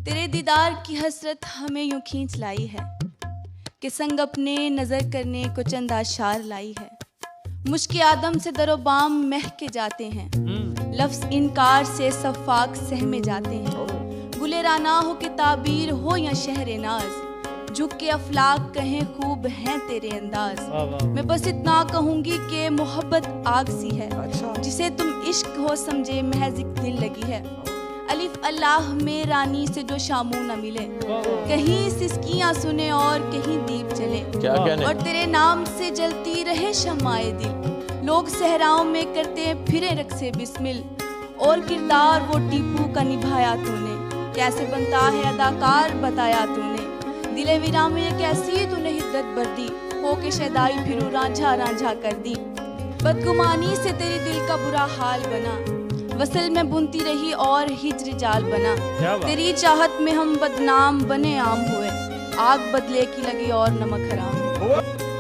तेरे दीदार की हसरत हमें यूं खींच लाई है कि संग अपने नजर करने को चंद आशार लाई है। मुश्क आदम से दरोबाम महक के जाते हैं, लफ्ज इनकार से सफाक सहमे जाते हैं। गुले राना हो के ताबीर हो या शहर नाज, झुक के अफलाक कहें खूब हैं तेरे अंदाज। मैं बस इतना कहूंगी कि मोहब्बत आग सी है, जिसे तुम इश्क हो समझे महज एक दिल लगी है। अलिफ अल्लाह में रानी से जो शामू न मिले, कहीं सिसकियां सुने और कहीं दीप जले, और तेरे नाम से जलती रहे शमाए दिल। लोग सहराओं में करते फिरे रक्से बिस्मिल, और किरदार वो टीपू का निभाया तूने। कैसे बनता है अदाकार बताया तूने, दिले विरा में कैसी तूने हिद्दत बर्दी, हो के शैदाई फिरू रांझा रांझा कर दी। बदगुमानी से तेरे दिल का बुरा हाल बना, वसल में बुनती रही और हिज्र जाल बना। तेरी चाहत में हम बदनाम बने आम हुए, आग बदले की लगी और नमक हराम।